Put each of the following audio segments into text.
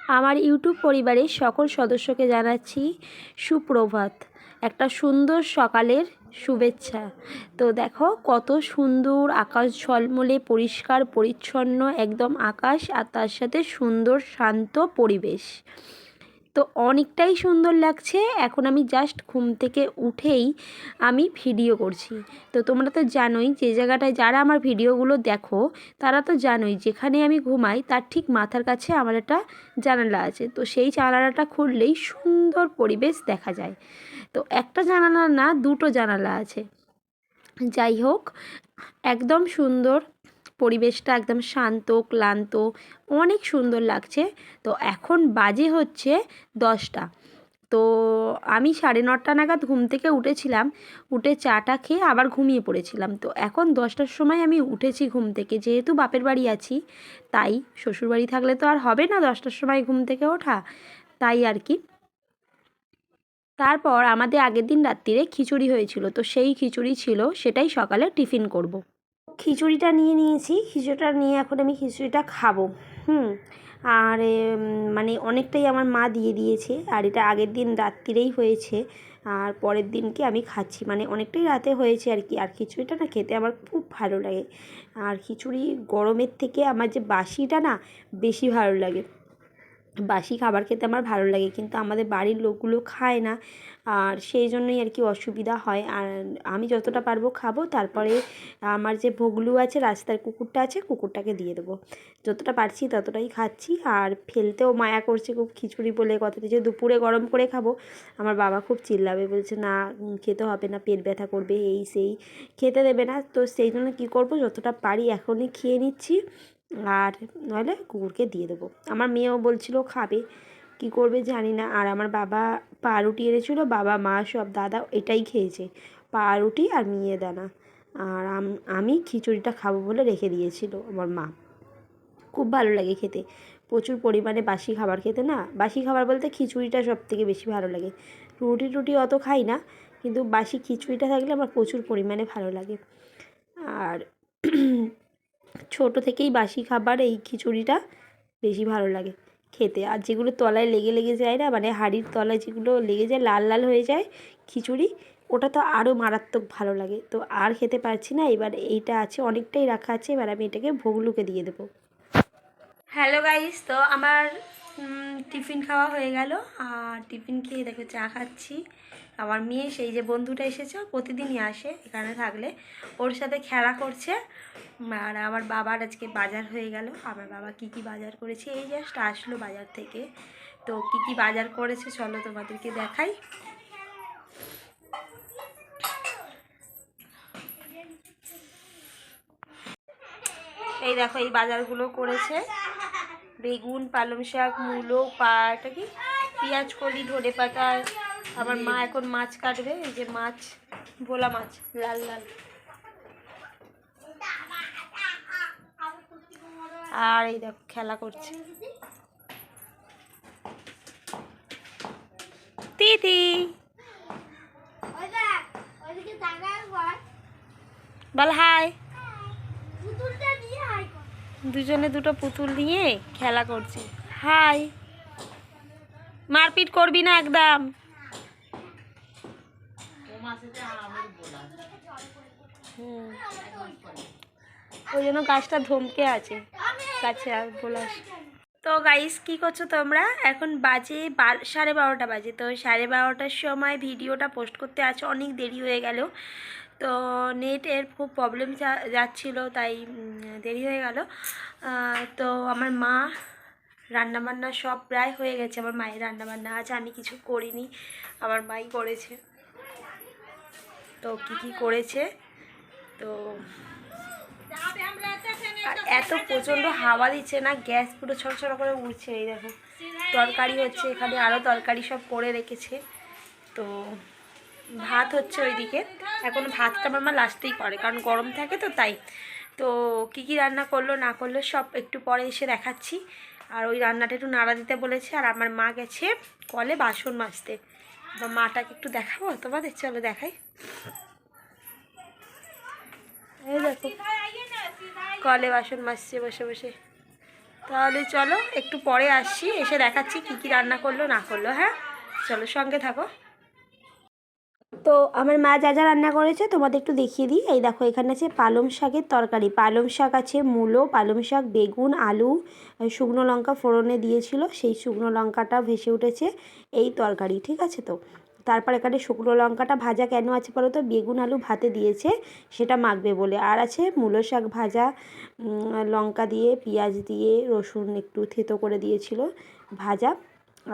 আমার ইউটিউব পরিবারের সকল সদস্যকে জানাচ্ছি সুপ্রভাত, একটা সুন্দর সকালের শুভেচ্ছা। তো দেখো কত সুন্দর আকাশ, ঝলমলে পরিষ্কার পরিচ্ছন্ন একদম আকাশ, আর তার সাথে সুন্দর শান্ত পরিবেশ। তো অনেকটাই সুন্দর লাগছে। এখন আমি জাস্ট ঘুম থেকে উঠেই আমি ভিডিও করছি। তো তোমরা তো জানোই, যে জায়গাটায় যারা আমার ভিডিওগুলো দেখো তারা তো জানোই, যেখানে আমি ঘুমাই তার ঠিক মাথার কাছে আমার একটা জানালা আছে। তো সেই জানালাটা খুললেই সুন্দর পরিবেশ দেখা যায়। তো একটা জানালা না, দুটো জানালা আছে। যাই হোক, একদম সুন্দর পরিবেশটা, একদম শান্ত ক্লান্ত, অনেক সুন্দর লাগছে। তো এখন বাজে হচ্ছে 10টা। তো আমি 9:30 নাগাদ ঘুম থেকে উঠেছিলাম, উঠে চাটা খেয়ে আবার ঘুমিয়ে পড়েছিলাম। তো এখন 10টার সময় আমি উঠেছি ঘুম থেকে, যেহেতু বাপের বাড়ি আছি তাই। শ্বশুরবাড়ি থাকলে তো আর হবে না 10টার সময় ঘুম থেকে ওঠা, তাই আর কি। তারপর আমাদের আগের দিন রাত্রিরে খিচুড়ি হয়েছিল, তো সেই খিচুড়ি ছিল, সেটাই সকালে টিফিন করব। খিচুড়িটা নিয়ে নিয়েছি, খিচুড়িটা নিয়ে এখন আমি খিচুড়িটা খাবো। আর মানে অনেকটাই আমার মা দিয়ে দিয়েছে, আর এটা আগের দিন রাত্রিরেই হয়েছে, আর পরের দিনকে আমি খাচ্ছি, মানে অনেকটাই রাতে হয়েছে আর কি। আর খিচুড়িটা না খেতে আমার খুব ভালো লাগে। আর খিচুড়ি গরমের থেকে আমার যে বাসিটা না বেশি ভালো লাগে। বাসি খাবার খেতে আমার ভালো লাগে, কিন্তু আমাদের বাড়ির লোকগুলো খায় না, আর সেই জন্যই আর কি অসুবিধা হয়। আর আমি যতটা পারবো খাবো, তারপরে আমার যে ভোগলু আছে, রাস্তার কুকুরটা আছে, কুকুরটাকে দিয়ে দেবো। যতটা পারছি ততটাই খাচ্ছি। আর ফেলতেও মায়া করছে খুব খিচুড়ি বলে কথাটা, যে দুপুরে গরম করে খাবো। আমার বাবা খুব চিল্লাবে, বলছে না খেতে হবে না, পেট ব্যথা করবে, এই সেই, খেতে দেবে না। তো সেই জন্য কী করবো, যতটা পারি এখনই খেয়ে নিচ্ছি, আর নইলে কুকুরকে দিয়ে দেবো। আমার মেয়েও বলছিল খাবে, কি করবে জানি না। আর আমার বাবা পাউরুটি এনেছিল, বাবা মা সব দাদা এটাই খেয়েছে, পাউরুটি আর মিহিদানা। আর আমি খিচুড়িটা খাবো বলে রেখে দিয়েছিল আমার মা। খুব ভালো লাগে খেতে, প্রচুর পরিমাণে বাসি খাবার খেতে না। বাসি খাবার বলতে খিচুড়িটা সবথেকে বেশি ভালো লাগে। রুটি অত খাই না, কিন্তু বাসি খিচুড়িটা থাকলে আমার প্রচুর পরিমাণে ভালো লাগে। আর ছোটো থেকেই বাসি খাবার এই খিচুড়িটা বেশি ভালো লাগে খেতে। আর যেগুলো তলায় লেগে লেগে যায় না, মানে হাঁড়ির তলায় যেগুলো লেগে যায়, লাল লাল হয়ে যায় খিচুড়ি, ওটা তো আরও মারাত্মক ভালো লাগে। তো আর খেতে পারছি না, এবার এইটা আছে, অনেকটাই রাখা আছে, এবার আমি এটাকে ভোগলুকে দিয়ে দেবো। হ্যালো গাইস, তো আমার টিফিন খাওয়া হয়ে গেল, আর টিফিন খেয়ে দেখো চা খাচ্ছি। আমার মেয়ে, সেই যে বন্ধুটা এসেছে, প্রতিদিনই আসে এখানে থাকলে, ওর সাথে খেলা করছে। আর আমার বাবার আজকে বাজার হয়ে গেল। আমার বাবা কি কি বাজার করেছে, এই জাস্ট আসলো বাজার থেকে। তো কি কি বাজার করেছে চলো তোমাদেরকে দেখাই। এই দেখো এই বাজারগুলো করেছে, বেগুন, পালং শাক, মূলো, এটা কি পেঁয়াজ কলি, ধনে পাতা। আমার মা এখন মাছ কাটবে, এই যে মাছ, ভোলা মাছ, লাল লাল। আর এই দেখো খেলা করছে তিতি, বল হাই। দুজনে দুটো পুতুল নিয়ে খেলা করছে, হাই। মারপিট করবি না একদম। ওই জন্য গাছটা ধমকে আছে, গাছে আর বলাস। তো গাইস কি করছো তোমরা? এখন বাজে 12:30 বাজে। তো 12:30টার সময় ভিডিওটা পোস্ট করতে আছে, অনেক দেরি হয়ে গেল। তো নেটের খুব প্রবলেম যাচ্ছিলো, তাই দেরি হয়ে গেল। তো আমার মা রান্নাবান্না সব প্রায় হয়ে গেছে। আমার মায়ের রান্নাবান্না আছে, আমি কিছু করিনি, আমার মাই করেছে। তো কি করেছে, তো আর এত প্রচণ্ড হাওয়া দিচ্ছে না, গ্যাস পুরো ছোটো ছোটো করে উঠছে। এই দেখো তরকারি হচ্ছে এখানে, আরও তরকারি সব করে রেখেছে। তো ভাত হচ্ছে ওইদিকে, এখন ভাতটা আমার মা লাস্টেই করে, কারণ গরম থাকে তো তাই। তো কি রান্না করলো না করলো সব একটু পরে এসে দেখাচ্ছি। আর ওই রান্নাটা একটু নাড়া দিতে বলেছে, আর আমার মা গেছে কলে বাসন মাজতে। বা মাটাকে একটু দেখাবো তোমাদের, চলো দেখাই। এই দেখো কলে বাসন মাজছে বসে বসে। তাহলে চলো একটু পরে আসছি, এসে দেখাচ্ছি কী কী রান্না করলো না করলো। হ্যাঁ চলো সঙ্গে থাকো। তো আমার মা যা যা রান্না করেছে তোমাদের একটু দেখিয়ে দিই। এই দেখো এখানে আছে পালং শাকের তরকারি, পালং শাক আছে, মূলো, পালং শাক, বেগুন, আলু, শুকনো লঙ্কা ফোড়নে দিয়েছিল, সেই শুকনো লঙ্কাটা ভেসে উঠেছে এই তরকারি, ঠিক আছে। তো তারপর এখানে শুকনো লঙ্কাটা ভাজা কেন আছে বলো তো, বেগুন আলু ভাতে দিয়েছে সেটা মাখবে বলে। আর আছে মূলো শাক ভাজা, লঙ্কা দিয়ে পেঁয়াজ দিয়ে রসুন একটু থেতো করে দিয়েছিল ভাজা,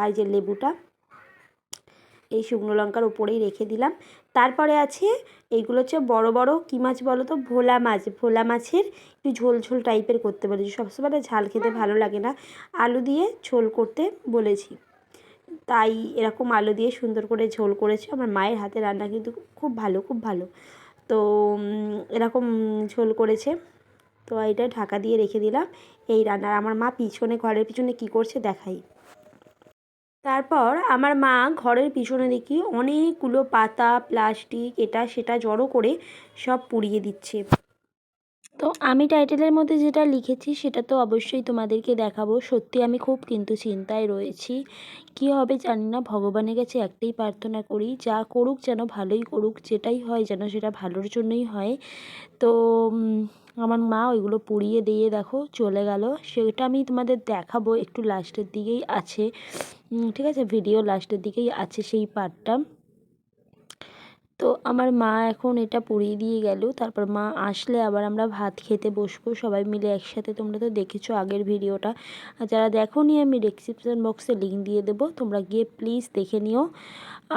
আর যে লেবুটা এই শুকনো লঙ্কার উপরেই রেখে দিলাম। তারপরে আছে এইগুলো হচ্ছে বড় বড় কী মাছ বলো তো, ভোলা মাছ। ভোলা মাছের একটু ঝোল ঝোল টাইপের করতে বলেছি, সবসময় ঝাল খেতে ভালো লাগে না, আলু দিয়ে ঝোল করতে বলেছি, তাই এরকম আলু দিয়ে সুন্দর করে ঝোল করেছে। আমার মায়ের হাতে রান্না কিন্তু খুব ভালো, খুব ভালো। তো এরকম ঝোল করেছে, তো এইটা ঢাকা দিয়ে রেখে দিলাম এই রান্নার। আমার মা পিছনে, ঘরের পিছনে কী করছে দেখাই। তারপর আমার মা ঘরের পিছনে দেখি অনেকগুলো পাতা, প্লাস্টিক, এটা সেটা জড়ো করে সব পুড়িয়ে দিচ্ছে। তো আমি টাইটেলের মধ্যে যেটা লিখেছি সেটা তো অবশ্যই তোমাদেরকে দেখাবো। সত্যি আমি খুব কিন্তু চিন্তায় রয়েছি, কি হবে জানি না। ভগবানের কাছে একটাই প্রার্থনা করি, যা করুক যেন ভালোই করুক, যেটাই হয় যেন সেটা ভালোর জন্যই হয়। তো আমার মা ওইগুলো পুড়িয়ে দিয়ে দেখো চলে গেল, সেটা আমি তোমাদের দেখাবো একটু লাস্টের দিকেই আছে, ঠিক আছে, ভিডিও লাস্টের দিকেই আছে সেই পার্টটা। তো আমার মা এখন এটা পুড়িয়ে দিয়ে গেল, তারপর মা আসলে আবার আমরা ভাত খেতে বসবো সবাই মিলে একসাথে। তোমরা তো দেখেছো আগের ভিডিওটা, আর যারা দেখোনি আমি ডেসক্রিপশন বক্সে লিঙ্ক দিয়ে দেবো, তোমরা গিয়ে প্লিজ দেখে নিও।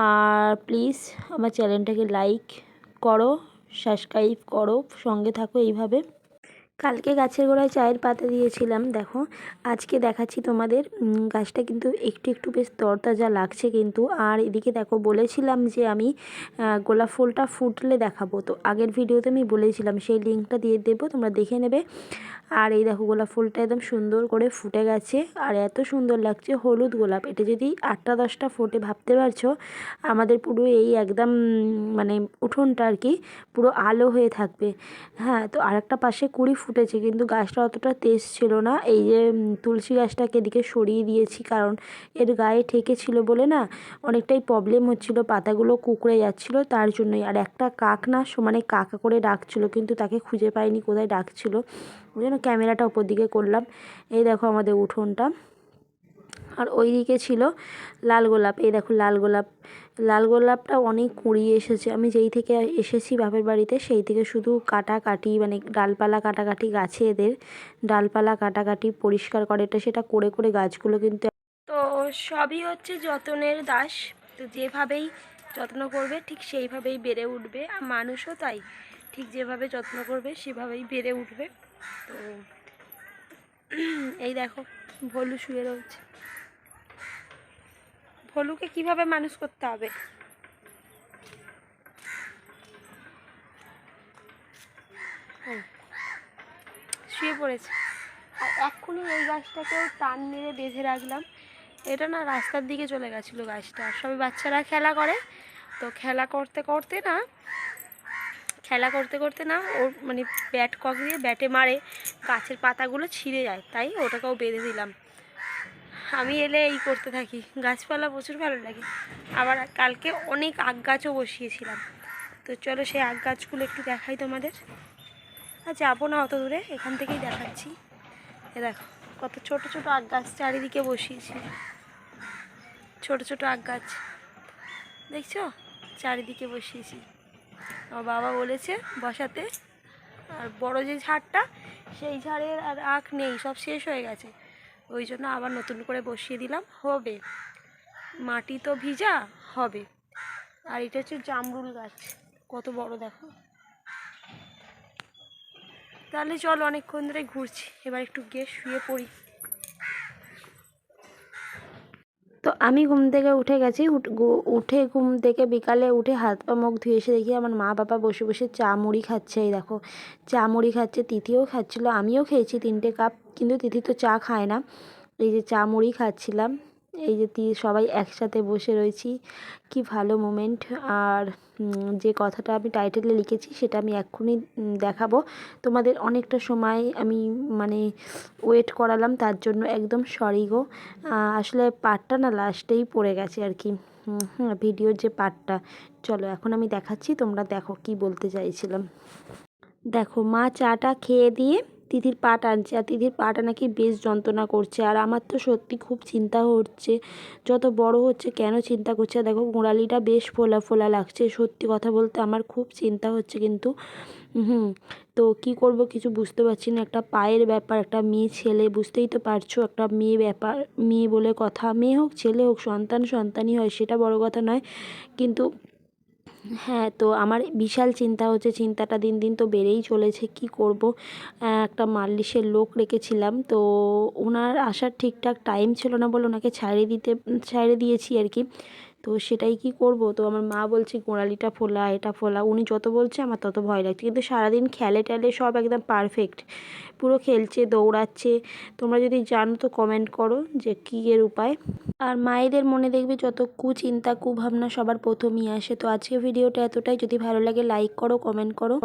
আর প্লিজ আমার চ্যানেলটাকে লাইক করো, সাবস্ক্রাইব করো, সঙ্গে থাকো এইভাবে। কালকে গাছের গোড়ায় চায়ের পাতা দিয়েছিলাম, দেখো আজকে দেখাচ্ছি তোমাদের। গাছটা কিন্তু একটু একটু বেশ তরতাজা লাগছে কিন্তু। আর এদিকে দেখো বলেছিলাম যে আমি গোলাপ ফুলটা ফুটলে দেখাবো, তো আগের ভিডিওতে আমি বলেছিলাম, সেই লিঙ্কটা দিয়ে দেবো, তোমরা দেখে নেবে। আর এই দেখো গোলাপ ফুলটা একদম সুন্দর করে ফুটে গেছে, আর এত সুন্দর লাগছে, হলুদ গোলাপ। এটা যদি 8টা 10টা ফোটে ভাবতে পারছো আমাদের পুরো এই একদম মানে উঠোনটা আর কি পুরো আলো হয়ে থাকবে। হ্যাঁ, তো আরেকটা পাশে কুঁড়ি ফুটেছে কিন্তু গাছটা অতটা তেজ ছিল না। এই যে তুলসী গাছটাকে এদিকে সরিয়ে দিয়েছি, কারণ এর গায়ে ঠেকে ছিল বলে না অনেকটাই প্রবলেম হচ্ছিল, পাতাগুলো কুঁকড়ে যাচ্ছিলো তার জন্যই। আর একটা কাক না সমানে কাকা করে ডাকছিল, কিন্তু তাকে খুঁজে পাইনি কোথায় ডাকছিল, ওই জন্য ক্যামেরাটা ওপর দিকে করলাম। এই দেখো আমাদের উঠোনটা, আর ওই দিকে ছিল লাল গোলাপ। এই দেখো লাল গোলাপ, লাল গোলাপটা অনেক কুঁড়িয়ে এসেছে। আমি যেই থেকে এসেছি বাপের বাড়িতে সেই থেকে শুধু কাটাকাটি, মানে ডালপালা কাটাকাটি, গাছে এদের ডালপালা কাটাকাটি পরিষ্কার করে এটা সেটা করে করে গাছগুলো কিন্তু। তো সবই হচ্ছে যত্নের দাস, তো যেভাবেই যত্ন করবে ঠিক সেইভাবেই বেড়ে উঠবে, আর মানুষও তাই, ঠিক যেভাবে যত্ন করবে সেভাবেই বেড়ে উঠবে। তো এই দেখো ভলু শুয়ে রয়েছে, ভলুকে কিভাবে মানুষ করতে হবে। শুয়ে পড়েছে। আর এক্ষুনি এই গাছটাকেও টান মেরে বেঁধে রাখলাম, এটা না রাস্তার দিকে চলে গেছিলো গাছটা, সবাই বাচ্চারা খেলা করে, তো খেলা করতে করতে না ওর মানে ব্যাট কক দিয়ে ব্যাটে মারে, গাছের পাতাগুলো ছিঁড়ে যায়, তাই ওটাকেও বেঁধে দিলাম। আমি এলে এই করতে থাকি, গাছপালা প্রচুর ভালো লাগে। আবার কালকে অনেক আগ গাছও বসিয়েছিলাম, তো চলো সেই আগ গাছগুলো একটু দেখাই তোমাদের। আর যাবো না অত দূরে, এখান থেকেই দেখাচ্ছি। এ দেখো কত ছোট ছোট আগ গাছ চারিদিকে বসিয়েছি, ছোট ছোট আগ গাছ দেখছো চারিদিকে বসিয়েছি। আমার বাবা বলেছে বসাতে, আর বড় যে ঝাড়টা সেই ঝাড়ের আর আখ নেই, সব শেষ হয়ে গেছে, ওই জন্য আবার নতুন করে বসিয়ে দিলাম, হবে, মাটি তো ভিজা হবে। আর এটা হচ্ছে জামরুল গাছ, কত বড় দেখো। তাহলে চল, অনেকক্ষণ ধরে ঘুরছি, এবার একটু গিয়ে শুয়ে পড়ি। তো আমি ঘুম থেকে উঠে গেছি, উঠে ঘুম থেকে বিকালে উঠে হাত পা মুখ ধুয়ে এসে দেখি আমার মা বাবা বসে বসে চা মুড়ি খাচ্ছে। এই দেখো চা মুড়ি খাচ্ছে, তিথিও খাচ্ছিলো, আমিও খেয়েছি 3টে কাপ, কিন্তু তিথি তো চা খায় না। এই যে চা মুড়ি খাচ্ছিলাম, এই যে সবাই একসাথে বসে রয়েছি, কি ভালো মোমেন্ট। আর যে কথাটা আমি টাইটেলে লিখেছি সেটা আমি এক্ষুনি দেখাবো তোমাদের। অনেকটা সময় আমি মানে ওয়েট করালাম, তার জন্য একদম সরি গো। আসলে পার্টটা না লাস্টেই পড়ে গেছে আর কি, ভিডিওর যে পার্টটা। চলো এখন আমি দেখাচ্ছি, তোমরা দেখো কি বলতে চাইছিলাম। দেখো মা চাটা খেয়ে দিয়ে তিথির পা টানছে, আর তিথির পাটা নাকি বেশ যন্ত্রণা করছে। আর আমার তো সত্যি খুব চিন্তা হচ্ছে, যত বড় হচ্ছে কেন চিন্তা করছে। দেখো গোড়ালিটা বেশ ফোলা ফোলা লাগছে, সত্যি কথা বলতে আমার খুব চিন্তা হচ্ছে কিন্তু। তো কি করব কিছু বুঝতে পারছি না। একটা পায়ের ব্যাপার, একটা মেয়ে ছেলে, বুঝতেই তো পারছো, একটা মেয়ে ব্যাপার, মেয়ে বলে কথা, মেয়ে হোক ছেলে হোক সন্তানই হয়, সেটা বড় কথা নয়, কিন্তু হ্যাঁ, তো আমার বিশাল চিন্তা হচ্ছে। চিন্তাটা দিন দিন তো বেড়েই চলেছে, কি করব। একটা মালিশের লোক রেখেছিলাম, তো ওনার আসার ঠিকঠাক টাইম ছিল না বলে ওনাকে ছাড়িয়ে দিয়েছি আর কি। তো সেটাই কি করব। তো আমার মা বলছে গোড়ালিটা ফোলা, এটা ফোলা, উনি যত বলছে আমার তত ভয় লাগছে। কিন্তু সারাদিন খেলে টেলে সব একদম পারফেক্ট, পুরো খেলছে দৌড়াচ্ছে। তোমরা যদি জানো তো কমেন্ট করো যে কী এর উপায়। আর মায়েদের মনে দেখবে যত কুচিন্তা কুভাবনা সবার প্রথমেই আসে। তো আজকে ভিডিওটা এতটাই, যদি ভালো লাগে লাইক করো, কমেন্ট করো।